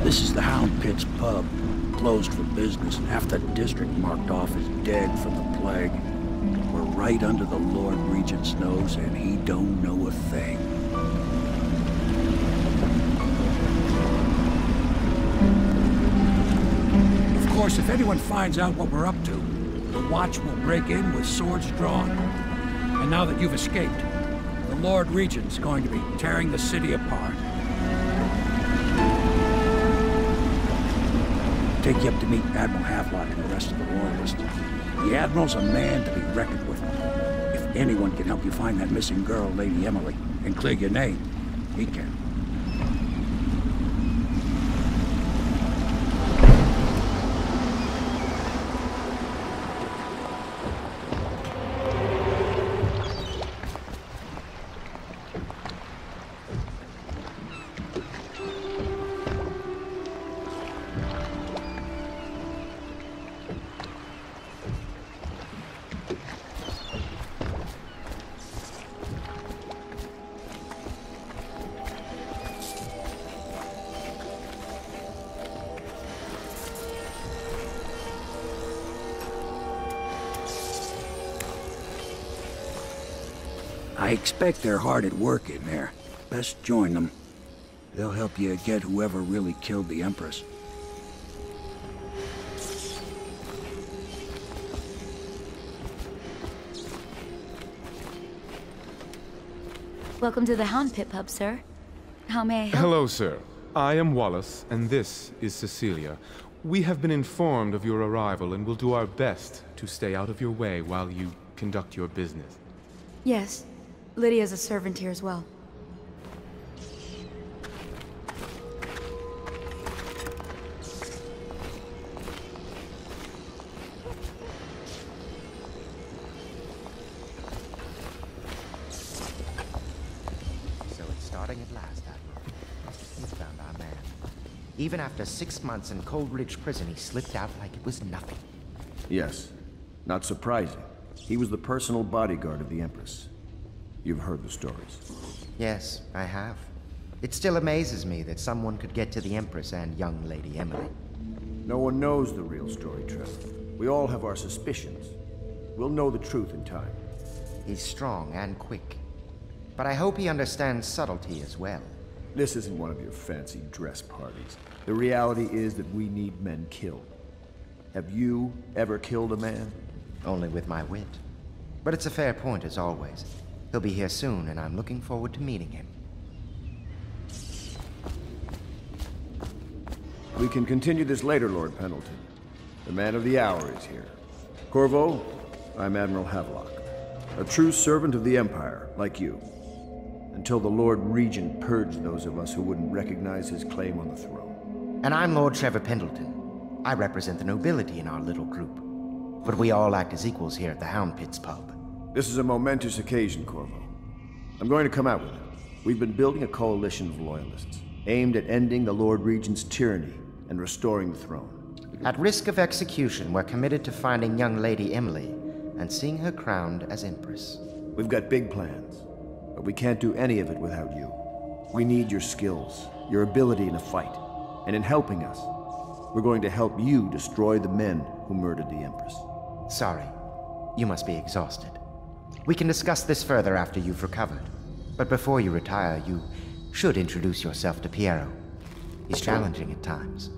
This is the Hound Pit's pub, closed for business, and half the district marked off as dead from the plague. We're right under the Lord Regent's nose, and he don't know a thing. Of course, if anyone finds out what we're up to, the Watch will break in with swords drawn. And now that you've escaped, the Lord Regent's going to be tearing the city apart. Take you up to meet Admiral Havelock and the rest of the Royalists. The Admiral's a man to be reckoned with. If anyone can help you find that missing girl, Lady Emily, and clear your name, he can. I expect they're hard at work in there. Best join them. They'll help you get whoever really killed the Empress. Welcome to the Hound Pit pub, sir. How may I help? Hello, sir. I am Wallace, and this is Cecilia. We have been informed of your arrival and will do our best to stay out of your way while you conduct your business. Yes. Lydia's a servant here as well. So it's starting at last, Admiral. We found our man. Even after 6 months in Coldridge Prison, he slipped out like it was nothing. Yes. Not surprising. He was the personal bodyguard of the Empress. You've heard the stories. Yes, I have. It still amazes me that someone could get to the Empress and young Lady Emily. No one knows the real story, Trevor. We all have our suspicions. We'll know the truth in time. He's strong and quick. But I hope he understands subtlety as well. This isn't one of your fancy dress parties. The reality is that we need men killed. Have you ever killed a man? Only with my wit. But it's a fair point as always. He'll be here soon, and I'm looking forward to meeting him. We can continue this later, Lord Pendleton. The man of the hour is here. Corvo, I'm Admiral Havelock. A true servant of the Empire, like you. Until the Lord Regent purged those of us who wouldn't recognize his claim on the throne. And I'm Lord Trevor Pendleton. I represent the nobility in our little group. But we all act as equals here at the Hound Pit's pub. This is a momentous occasion, Corvo. I'm going to come out with it. We've been building a coalition of loyalists, aimed at ending the Lord Regent's tyranny and restoring the throne. At risk of execution, we're committed to finding young Lady Emily and seeing her crowned as Empress. We've got big plans, but we can't do any of it without you. We need your skills, your ability in a fight, and in helping us, we're going to help you destroy the men who murdered the Empress. Sorry, you must be exhausted. We can discuss this further after you've recovered. But before you retire, you should introduce yourself to Piero. He's challenging at times,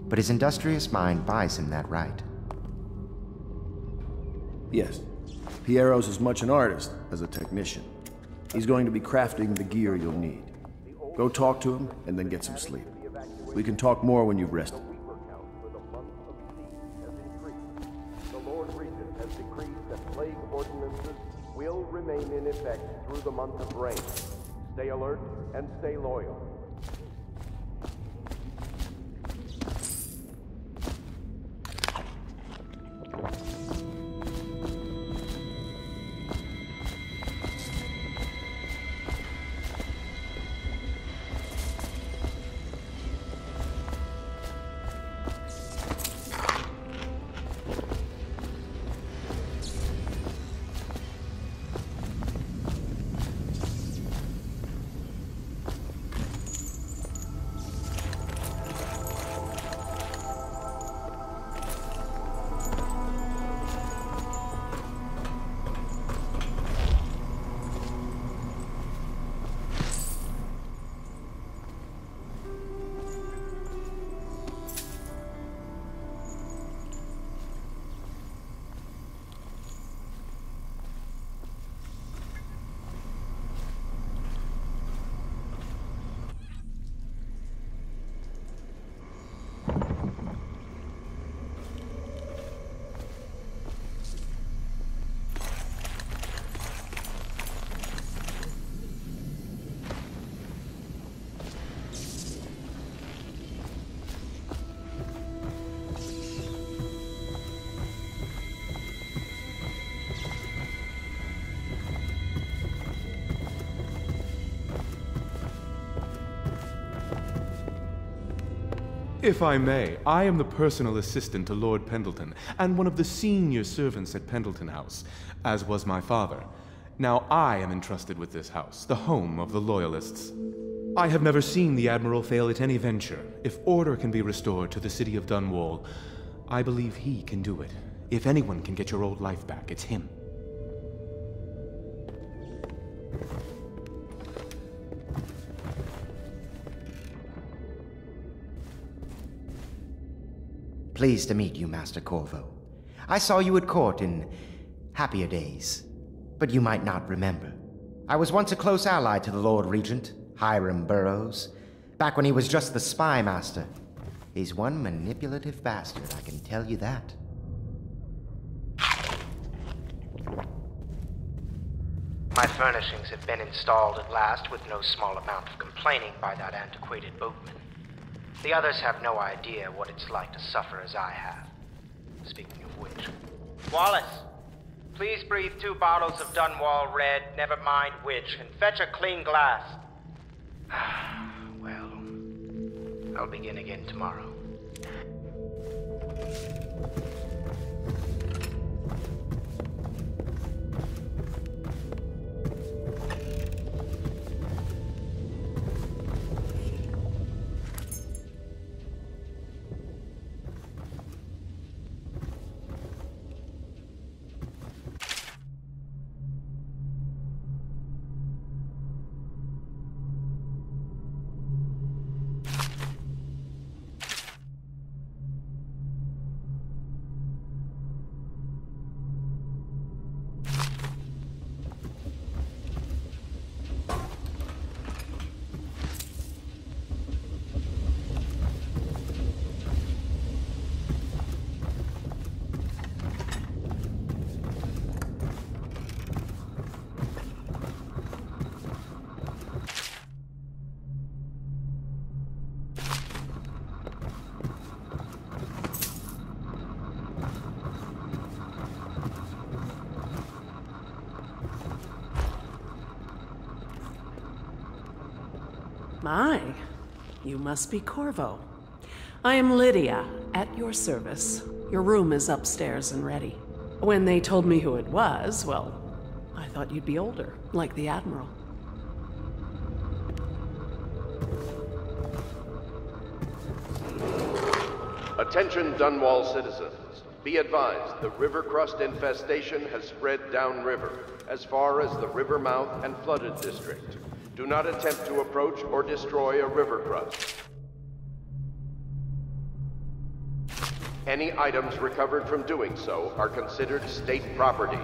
but his industrious mind buys him that right. Yes, Piero's as much an artist as a technician. He's going to be crafting the gear you'll need. Go talk to him, and then get some sleep. We can talk more when you've rested. The Lord Regent has decreed that plague ordinances will remain in effect through the month of rain. Stay alert and stay loyal. If I may, I am the personal assistant to Lord Pendleton, and one of the senior servants at Pendleton House, as was my father. Now I am entrusted with this house, the home of the Loyalists. I have never seen the Admiral fail at any venture. If order can be restored to the city of Dunwall, I believe he can do it. If anyone can get your old life back, it's him. Pleased to meet you, Master Corvo. I saw you at court in happier days, but you might not remember. I was once a close ally to the Lord Regent, Hiram Burroughs, back when he was just the spy master. He's one manipulative bastard, I can tell you that. My furnishings have been installed at last with no small amount of complaining by that antiquated boatman. The others have no idea what it's like to suffer as I have. Speaking of which... Wallace! Please breathe 2 bottles of Dunwall Red, never mind which, and fetch a clean glass. Well, I'll begin again tomorrow. My, you must be Corvo. I am Lydia, at your service. Your room is upstairs and ready. When they told me who it was, well, I thought you'd be older, like the Admiral. Attention Dunwall citizens. Be advised, the river crust infestation has spread downriver, as far as the river mouth and flooded district. Do not attempt to approach or destroy a river crust. Any items recovered from doing so are considered state property.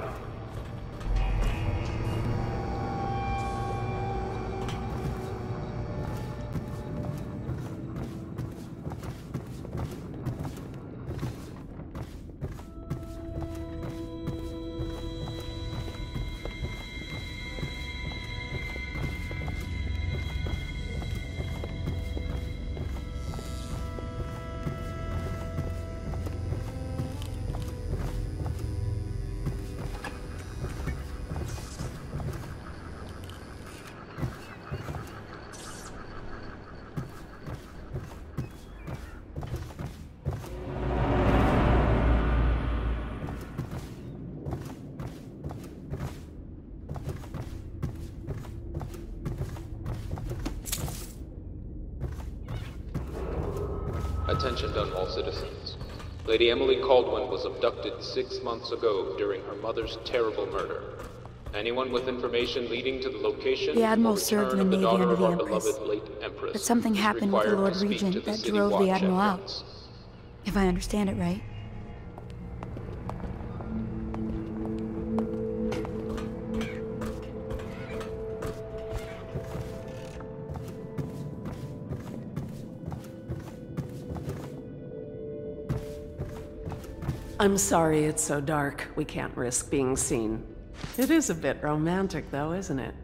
Attention Dunwall citizens. Lady Emily Caldwin was abducted 6 months ago during her mother's terrible murder. Anyone with information leading to the location The Admiral or served in return the of Navy daughter under of the our Empress. beloved late Empress But something is happened with the required Lord to speak to Regent the that City drove the Watch Admiral out. entrance. If I understand it right. I'm sorry it's so dark. We can't risk being seen. It is a bit romantic, though, isn't it?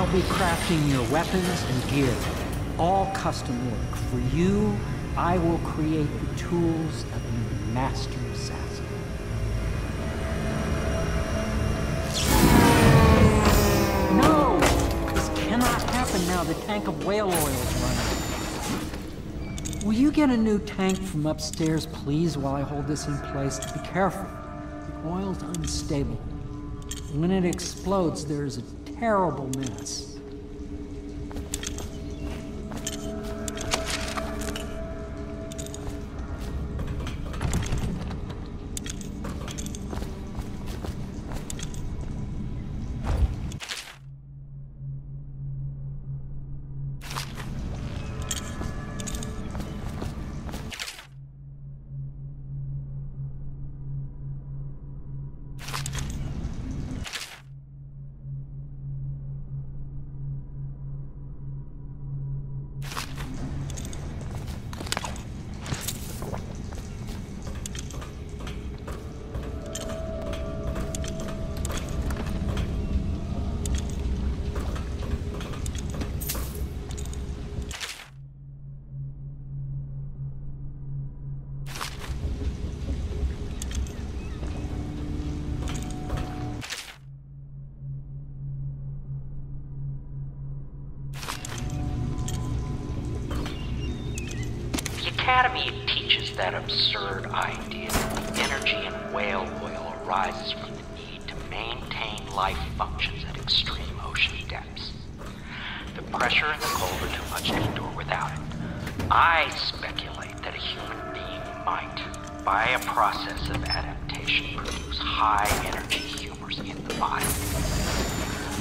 I'll be crafting your weapons and gear. All custom work. For you, I will create the tools of a master assassin. No! This cannot happen now. The tank of whale oil is running. Will you get a new tank from upstairs, please, while I hold this in place? Be careful. The oil's unstable. When it explodes, there's a terrible mess. Academy teaches that absurd idea that energy in whale oil arises from the need to maintain life functions at extreme ocean depths. The pressure and the cold are too much to endure without it. I speculate that a human being might, by a process of adaptation, produce high-energy humors in the body.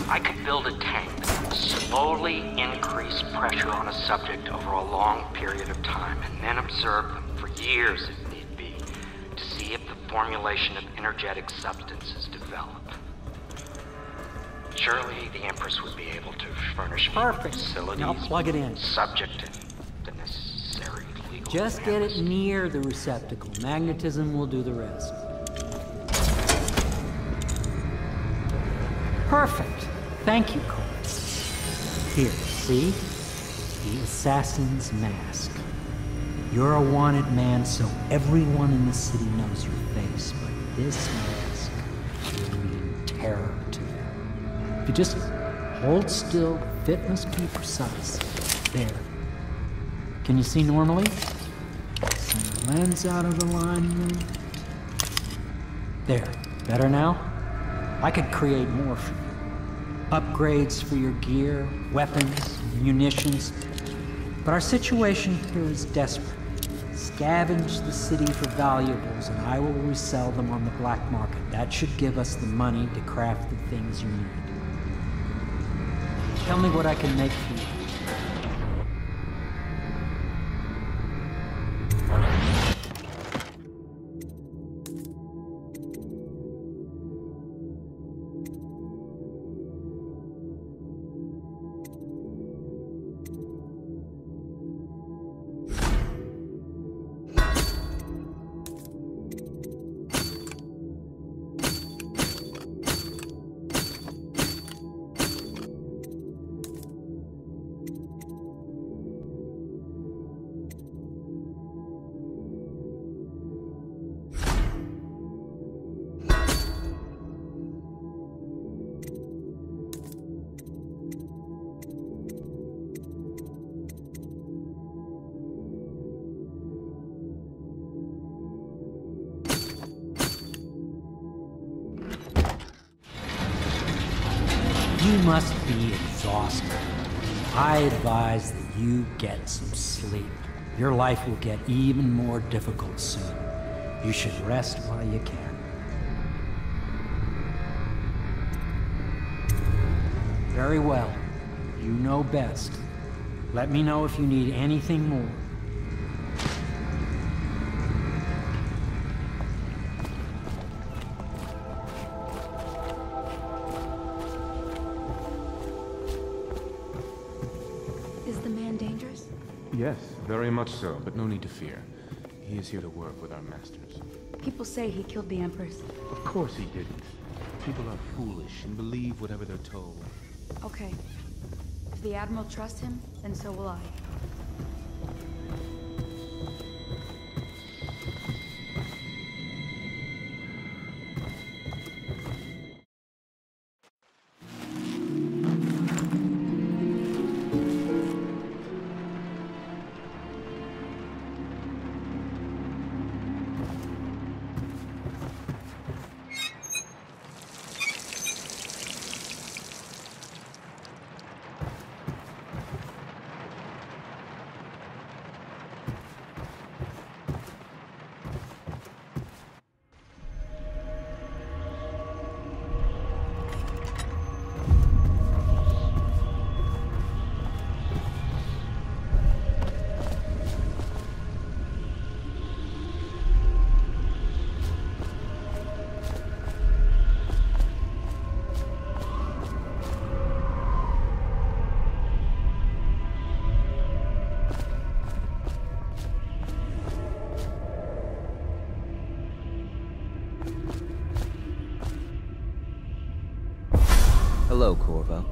I could build a tank that would slowly increase pressure on a subject over a long period of time and then observe them for years if need be to see if the formulation of energetic substances develop. Surely the Empress would be able to furnish me with facilities, now plug it in. subject to the necessary legal Just get it amnesty. near the receptacle. Magnetism will do the rest. Perfect. Thank you, Cole. Here, see? The assassin's mask. You're a wanted man, so everyone in the city knows your face, but this mask will mean terror to them. If you just hold still, the fit must be precise. There. Can you see normally? Send the lens out of alignment. There. Better now? I could create more for you. Upgrades for your gear, weapons, munitions. But our situation here is desperate. Scavenge the city for valuables and I will resell them on the black market. That should give us the money to craft the things you need. Tell me what I can make for you. You must be exhausted. I advise that you get some sleep. Your life will get even more difficult soon. You should rest while you can. Very well. You know best. Let me know if you need anything more. Yes, very much so, but no need to fear. He is here to work with our masters. People say he killed the Empress. Of course he didn't. People are foolish and believe whatever they're told. Okay. the Admiral trusts him, then so will I. Hello, Corvo.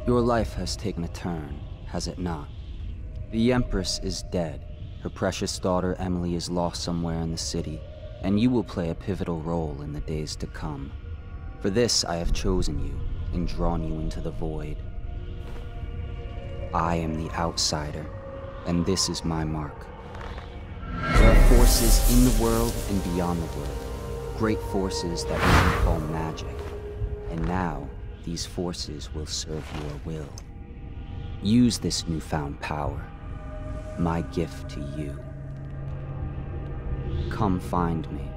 Your life has taken a turn, has it not? The Empress is dead. Her precious daughter Emily is lost somewhere in the city, and you will play a pivotal role in the days to come. For this, I have chosen you and drawn you into the void. I am the outsider, and this is my mark. There are forces in the world and beyond the world, great forces that we call magic. And now, these forces will serve your will. Use this newfound power, my gift to you. Come find me.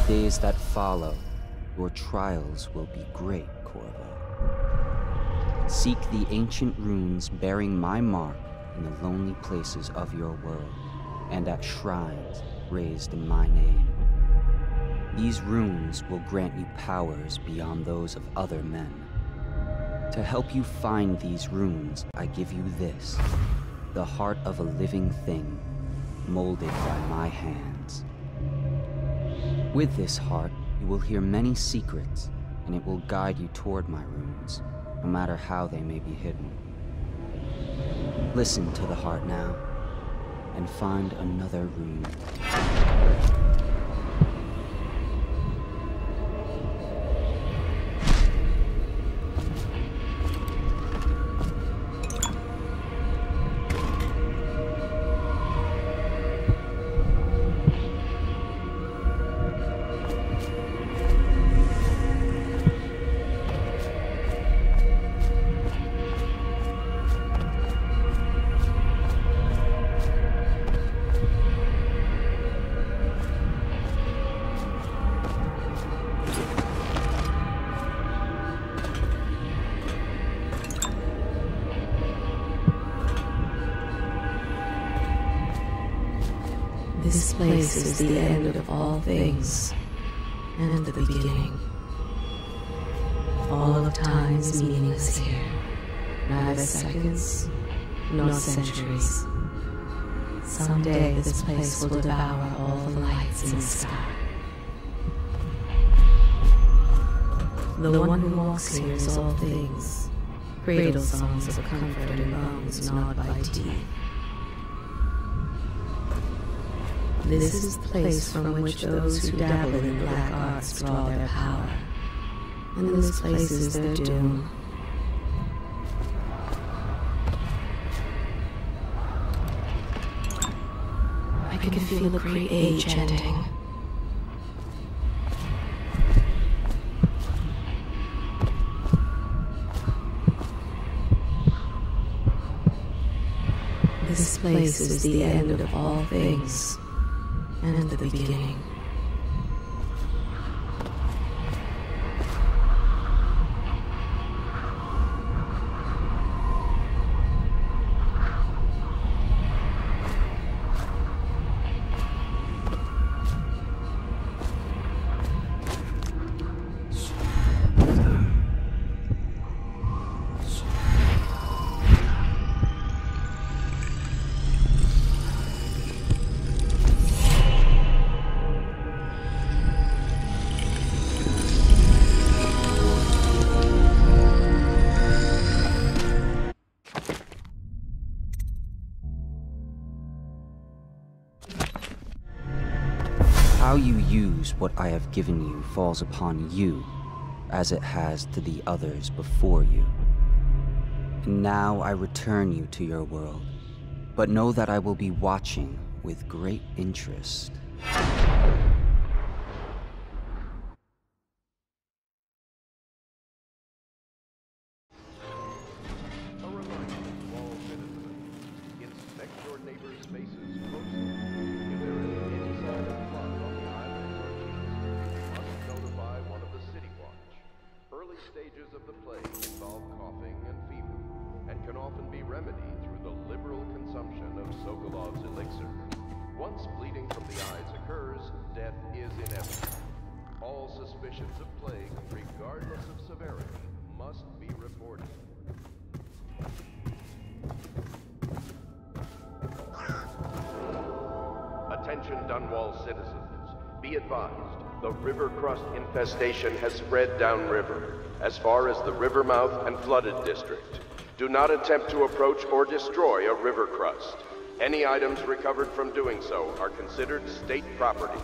Days that follow, your trials will be great, Corvo. Seek the ancient runes bearing my mark in the lonely places of your world, and at shrines raised in my name. These runes will grant you powers beyond those of other men. To help you find these runes, I give you this, the heart of a living thing, molded by my hands. With this heart, you will hear many secrets, and it will guide you toward my runes, no matter how they may be hidden. Listen to the heart now, and find another rune. This place is the end of all things, and the beginning. All of time is meaningless here, neither seconds nor centuries. Someday this place will devour all the lights in the sky. The one who walks here is all things, cradle songs of comfort and bones gnawed by teeth. This is the place from which those who dabble in black arts draw their power. And this place is their doom. I can feel a great age ending. This place is the end of all things, and the beginning. How you use what I have given you falls upon you, as it has to the others before you. And now I return you to your world, but know that I will be watching with great interest. Stages of the plague involve coughing and fever, and can often be remedied through the liberal consumption of Sokolov's elixir. Once bleeding from the eyes occurs, death is inevitable. All suspicions of plague, regardless of severity, must be reported. Attention Dunwall citizens, be advised. The river crust infestation has spread downriver, as far as the river mouth and flooded district. Do not attempt to approach or destroy a river crust. Any items recovered from doing so are considered state property.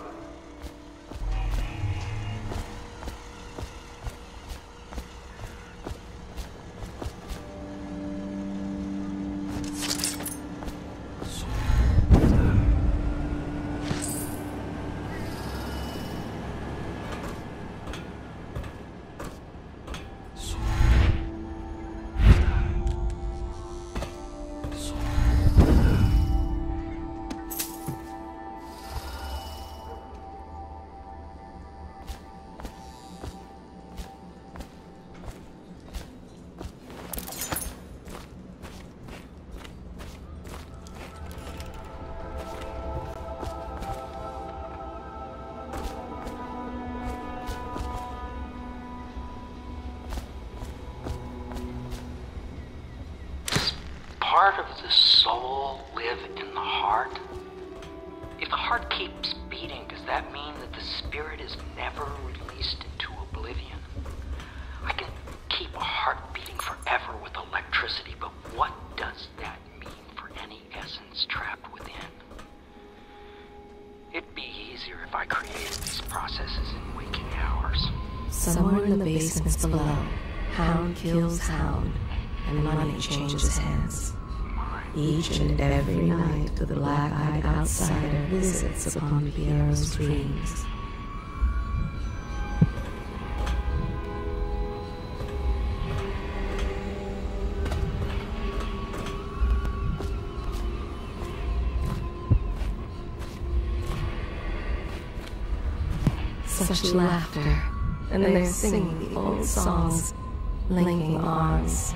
Part of the soul live in the heart? If the heart keeps beating, does that mean that the spirit is never released into oblivion? I can keep a heart beating forever with electricity, but what does that mean for any essence trapped within? It'd be easier if I created these processes in waking hours. Somewhere in the basements below, hound kills hound, and money changes hands. Each and every night, the black-eyed outsider visits upon Piero's dreams. Such laughter, and they're singing the old songs, linking arms.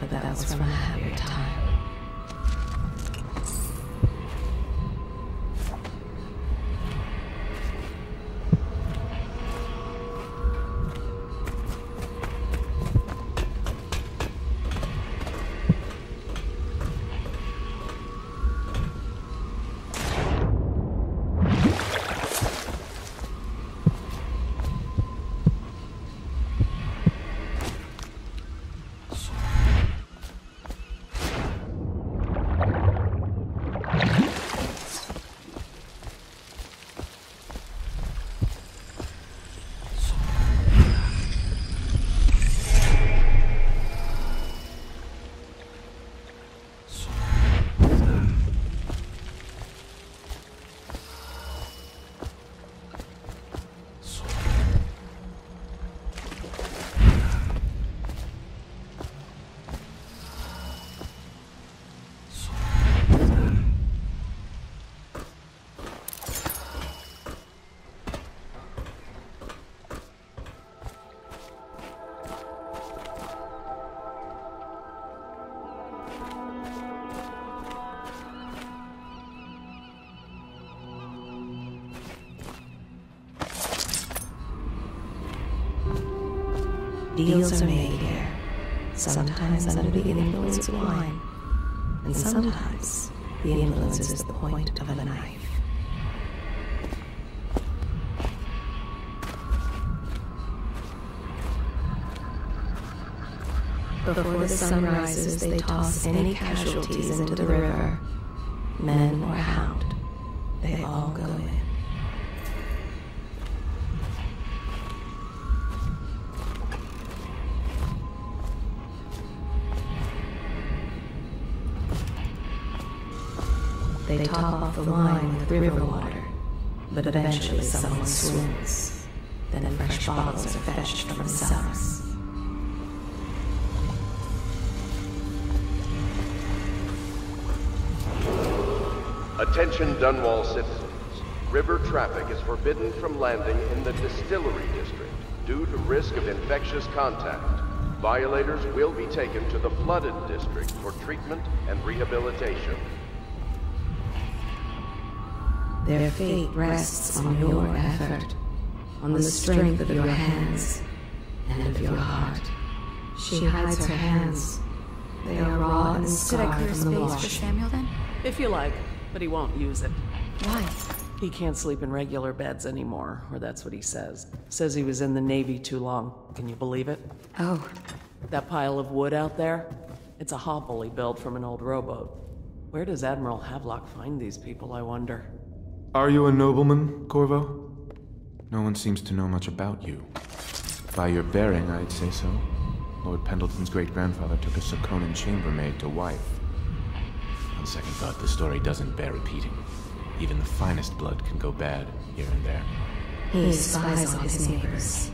But that was from a happier time. Deals are made here, sometimes under the influence of wine, and sometimes the influence is the point of a knife. Before the sun rises, they toss any casualties into the river, men or hound. They all go in. They top off the wine with river water, but eventually someone swoons. Then fresh bottles are fetched from the cellars. Attention Dunwall citizens. River traffic is forbidden from landing in the distillery district due to risk of infectious contact. Violators will be taken to the flooded district for treatment and rehabilitation. Their fate rests on your effort, on the strength of your hands and of your heart. She hides her hands. They are raw and Should I scarred clear from the space for wash. Samuel then? If you like, but he won't use it. Why? He can't sleep in regular beds anymore, or that's what he says. Says he was in the Navy too long. Can you believe it? Oh. That pile of wood out there? It's a hovel he built from an old rowboat. Where does Admiral Havelock find these people, I wonder? Are you a nobleman, Corvo? No one seems to know much about you. By your bearing, I'd say so. Lord Pendleton's great-grandfather took a Sakonan chambermaid to wife. On second thought, the story doesn't bear repeating. Even the finest blood can go bad, here and there. He spies on his neighbors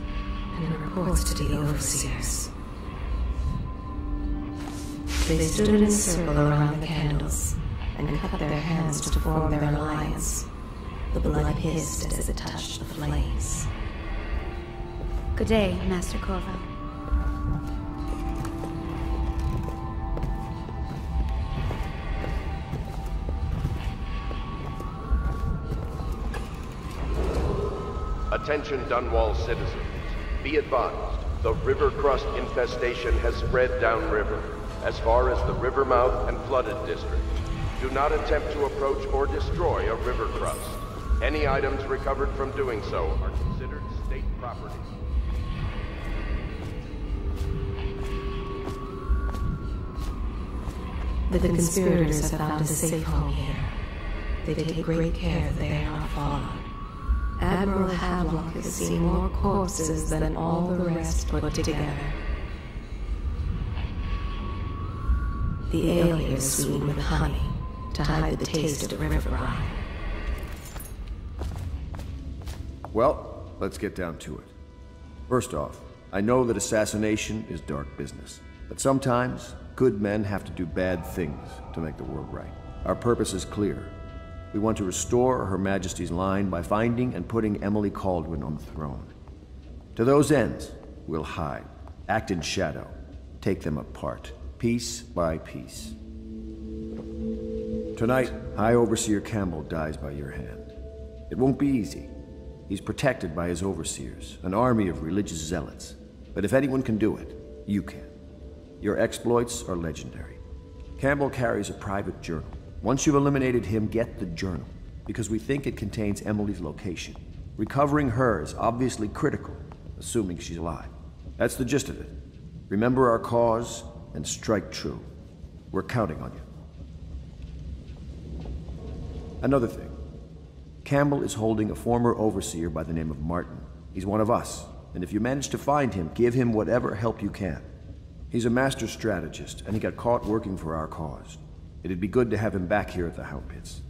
and reports to the overseers. They stood in a circle around the candles and cut their hands to form their alliance. The blood hissed as it touched the flames. Good day, Master Corvo. Attention Dunwall citizens. Be advised, the river crust infestation has spread downriver, as far as the river mouth and flooded district. Do not attempt to approach or destroy a river crust. Any items recovered from doing so are considered state property. The conspirators have found a safe home here. They take great care that they are not followed. Admiral Havelock has seen more corpses than all the rest put together. The ale here is sweetened with honey to hide the taste of river brine. Well, let's get down to it. First off, I know that assassination is dark business, but sometimes good men have to do bad things to make the world right. Our purpose is clear. We want to restore Her Majesty's line by finding and putting Emily Kaldwin on the throne. To those ends, we'll hide, act in shadow, take them apart, piece by piece. Tonight, High Overseer Campbell dies by your hand. It won't be easy. He's protected by his overseers, an army of religious zealots. But if anyone can do it, you can. Your exploits are legendary. Campbell carries a private journal. Once you've eliminated him, get the journal, because we think it contains Emily's location. Recovering her is obviously critical, assuming she's alive. That's the gist of it. Remember our cause and strike true. We're counting on you. Another thing. Campbell is holding a former overseer by the name of Martin. He's one of us, and if you manage to find him, give him whatever help you can. He's a master strategist, and he got caught working for our cause. It'd be good to have him back here at the Hound Pits.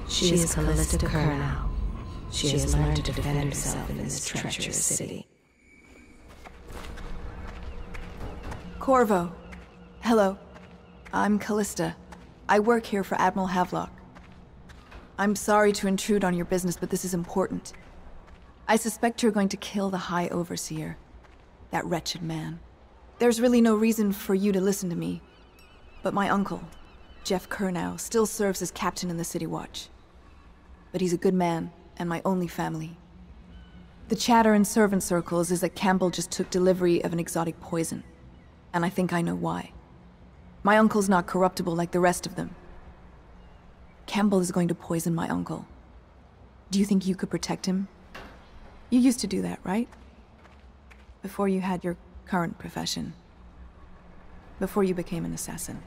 She is Callista Kernow. She has learned to defend herself in this treacherous city. Corvo. Hello. I'm Callista. I work here for Admiral Havelock. I'm sorry to intrude on your business, but this is important. I suspect you're going to kill the High Overseer. That wretched man. There's really no reason for you to listen to me. But my uncle, Jeff Kernow, still serves as captain in the City Watch. But he's a good man, and my only family. The chatter in servant circles is that Campbell just took delivery of an exotic poison. And I think I know why. My uncle's not corruptible like the rest of them. Campbell is going to poison my uncle. Do you think you could protect him? You used to do that, right? Before you had your current profession. Before you became an assassin.